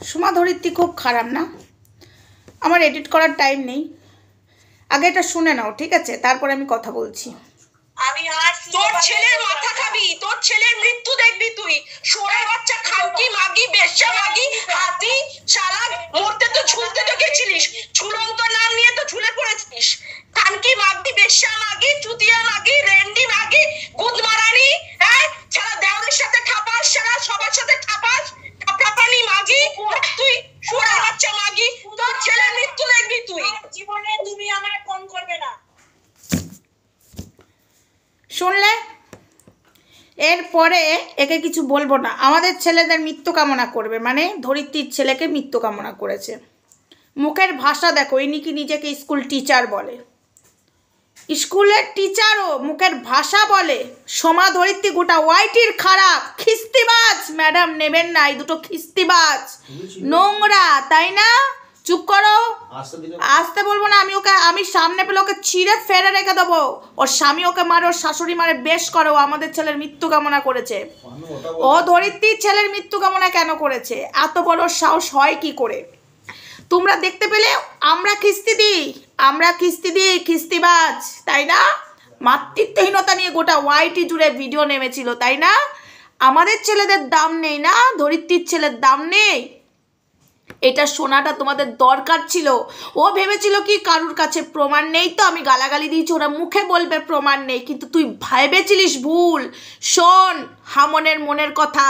সোমা ধরিত্রী খুব খারাপ না? আমার এডিট করার টাইম নেই, আগে এটা শুনে নাও, ঠিক আছে? তারপরে আমি কথা বলছি। আমি আর তোর ছেলের মাথা খাবি, তোর ছেলের মৃত্যু দেখবি তুই। সোরের বাচ্চা, খানকি মাগি, বেশ্যা মাগি, হাতি চালাক, মরতে তো ঝুলতে তো গেছিলিস, ঝুলন্ত নাম নিয়ে তো ঝুলে পড়েছিস। খানকি মাগি, বেশ্যা মাগি, চুতিয়া মাগি, রেন্ডি মাগি, গুদমারানি, হ্যাঁ সারা দেওয়ারের সাথে ঠাপাস, সারা সবার সাথে ঠাপাস, ঠাপানি মাগি তুই, সোরের বাচ্চা মাগি। তোর ছেলের মৃত্যু দেখবি তুই। জীবনে তুমি আমায় ফোন করবে না। শুনলে? এরপরে একে কিছু বলবো না। আমাদের ছেলেদের মৃত্যু কামনা করবে, মানে ধরিত্রীর ছেলেকে মৃত্যু কামনা করেছে। মুখের ভাষা দেখো, ইনি কি নিজেকে স্কুল টিচার বলে? স্কুলের টিচারও মুখের ভাষা বলে। সোমা ধরিত্রী গোটা ওয়াইটির খারাপ, খিস্তিবাজ। ম্যাডাম নেবেন না, এই দুটো খিস্তিবাজ, নোংরা, তাই না? চুপ করো, আসতে বলবো না। আমি সামনে পেলে ওকে ছিঁড়ে ফেলে রেখে দেবো। ওর স্বামী ওকে মারে, ওর শাশুড়ি মারে, বেশ করো। আমাদের ছেলের মৃত্যু কামনা করেছে। ও ধরিত্রীর ছেলের মৃত্যু কামনা কেন করেছে? এত বড় সাহস হয় কি করে? তোমরা দেখতে পেলে আমরা খিস্তি দিই, খিস্তিবাজ, তাই না? মাতৃত্বহীনতা নিয়ে গোটা ওয়াইটি জুড়ে ভিডিও নেমেছিল, তাই না? আমাদের ছেলেদের দাম নেই না? ধরিত্রীর ছেলের দাম নেই? এটা শোনাটা তোমাদের দরকার ছিল। ও ভেবেছিল কি কারুর কাছে প্রমাণ নেই, তো আমি গালাগালি দিয়েছি, ওরা মুখে বলবে প্রমাণ নেই, কিন্তু তুই ভেবেছিলিস ভুল। শোন হামনের মনের কথা,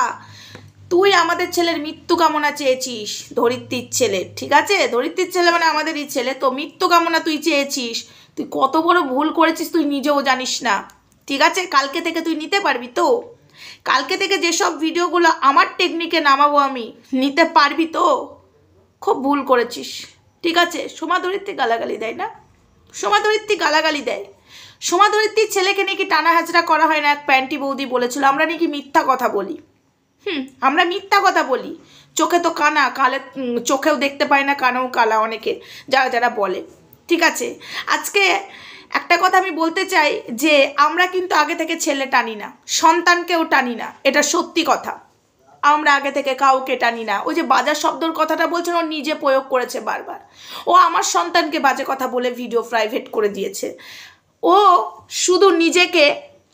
তুই আমাদের ছেলের মৃত্যু কামনা চেয়েছিস, ধরিত্রীর ছেলে, ঠিক আছে? ধরিত্রীর ছেলে মানে আমাদেরই ছেলে, তো মৃত্যু কামনা তুই চেয়েছিস। তুই কত বড় ভুল করেছিস তুই নিজেও জানিস না, ঠিক আছে? কালকে থেকে তুই নিতে পারবি তো? কালকে থেকে যেসব ভিডিওগুলো আমার টেকনিকে নামাবো আমি, নিতে পারবি তো? খুব ভুল করেছিস, ঠিক আছে? সোমা ধরিত্রী গালাগালি দেয় না? সোমা ধরিত্রী গালাগালি দেয়। সোমা ধরিত্রীর ছেলেকে নাকি টানা হাজরা করা হয় না, এক প্যান্টি বৌদি বলেছিল। আমরা নাকি মিথ্যা কথা বলি। আমরা মিথ্যা কথা বলি। চোখে তো কানা, কালে চোখেও দেখতে পায় না, কানেও কালা অনেকে, যারা বলে, ঠিক আছে? আজকে একটা কথা আমি বলতে চাই যে আমরা কিন্তু আগে থেকে ছেলে টানি না, সন্তানকেও টানি না, এটা সত্যি কথা। আমরা আগে থেকে কাউকে টানি না। ওই যে বাজার শব্দর কথাটা বলছেন, ও নিজে প্রয়োগ করেছে বারবার। ও আমার সন্তানকে বাজে কথা বলে ভিডিও প্রাইভেট করে দিয়েছে। ও শুধু নিজেকে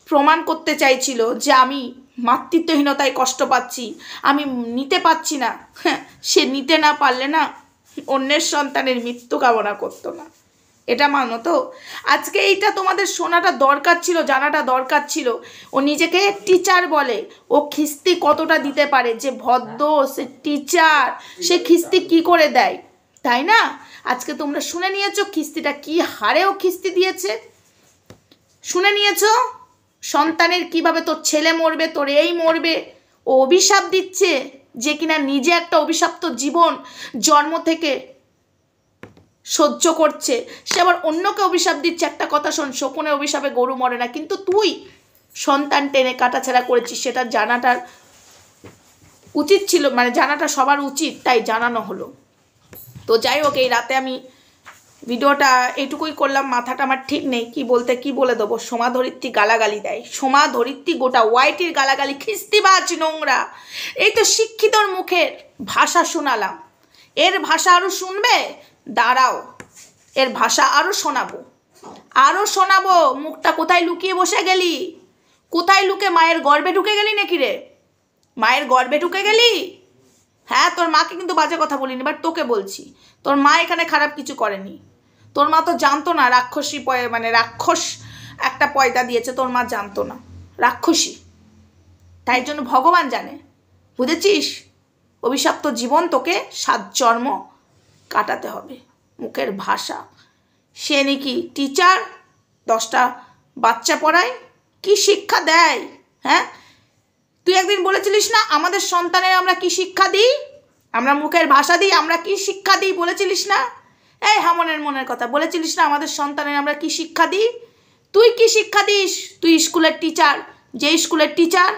প্রমাণ করতে চাইছিল যে আমি মাতৃত্বহীনতায় কষ্ট পাচ্ছি, আমি নিতে পারছি না। সে নিতে না পারলে না অন্যের সন্তানের মৃত্যু কামনা করতো না, এটা মানো তো? আজকে এইটা তোমাদের শোনাটা দরকার ছিল, জানাটা দরকার ছিল। ও নিজেকে টিচার বলে, ও খিস্তি কতটা দিতে পারে, যে ভদ্র, সে টিচার, সে খিস্তি কি করে দেয়, তাই না? আজকে তোমরা শুনে নিয়েছো খিস্তিটা কি হারে ও খিস্তি দিয়েছে, শুনে নিয়েছো? সন্তানের কিভাবে তোর ছেলে মরবে, তোর এই মরবে, ও অভিশাপ দিচ্ছে, যে কিনা নিজে একটা অভিশপ্ত জীবন জন্ম থেকে সহ্য করছে, সে আবার অন্যকে অভিশাপ দিচ্ছে। একটা কথা শোন, শকুনের অভিশাপে গরু মরে না, কিন্তু তুই সন্তান টেনে কাটাছেড়া করেছিস, সেটা জানাটার উচিত ছিল, মানে জানাটা সবার উচিত, তাই জানানো হলো। তো যাই হোক, এই রাতে আমি ভিডিওটা এইটুকুই করলাম। মাথাটা আমার ঠিক নেই, কি বলতে কি বলে দেবো। সোমা ধরিত্রী গালাগালি দেয়, সোমা ধরিত্রী গোটা ওয়াইটির গালাগালি, খিস্তিবাজ, নোংরা। এই তো শিক্ষিতর মুখের ভাষা শোনালাম, এর ভাষা আরও শুনবে? দাঁড়াও, এর ভাষা আরও শোনাবো। মুখটা কোথায় লুকিয়ে বসে গেলি? কোথায় লুকে, মায়ের গর্ভে ঢুকে গেলি নাকি রে? মায়ের গর্ভে ঢুকে গেলি? হ্যাঁ, তোর মাকে কিন্তু বাজে কথা বলিনি, বাট তোকে বলছি, তোর মা এখানে খারাপ কিছু করেনি। তোর মা তো জানতো না রাক্ষসী, মানে রাক্ষস একটা পয়দা দিয়েছে, তোর মা জানতো না রাক্ষসী, তাই জন্য ভগবান জানে, বুঝেছিস? অভিশপ্ত জীবন তোকে 7 জন্ম কাটাতে হবে। মুখের ভাষা, সে নাকি টিচার, 10টা বাচ্চা পড়ায়, কি শিক্ষা দেয়? হ্যাঁ, তুই একদিন বলেছিলিস না আমাদের সন্তানের আমরা কি শিক্ষা দিই, আমরা মুখের ভাষা দিই, আমরা কি শিক্ষা দিই বলেছিলিস না? এই হামনের মনের কথা, বলেছিলিস না আমাদের সন্তানের আমরা কি শিক্ষা দিই? তুই কি শিক্ষা দিস? তুই স্কুলের টিচার, যে স্কুলের টিচার,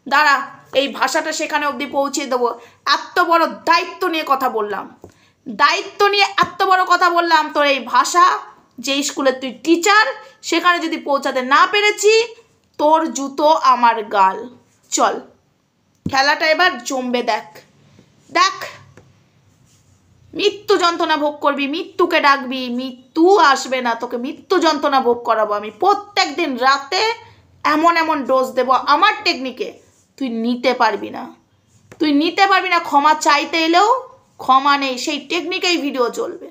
দাঁড়া এই ভাষাটা সেখানে অবধি পৌঁছে দেবো। এত বড় দায়িত্ব নিয়ে কথা বললাম, এত বড় কথা বললাম, তোর এই ভাষা, যে স্কুলের তুই টিচার, সেখানে যদি পৌঁছাতে না পেরেছি, তোর জুতো আমার গাল। চল, খেলাটা এবার জমবে, দেখ। মৃত্যু যন্ত্রণা ভোগ করবি, মৃত্যুকে ডাকবি, মৃত্যু আসবে না, তোকে মৃত্যু যন্ত্রণা ভোগ করাবো আমি। প্রত্যেক দিন রাতে এমন এমন ডোজ দেবো আমার টেকনিকে, তুই নিতে পারবি না, তুই নিতে পারবি না। ক্ষমা চাইতে এলেও ক্ষমা নেই, সেই টেকনিকেই ভিডিও চলবে।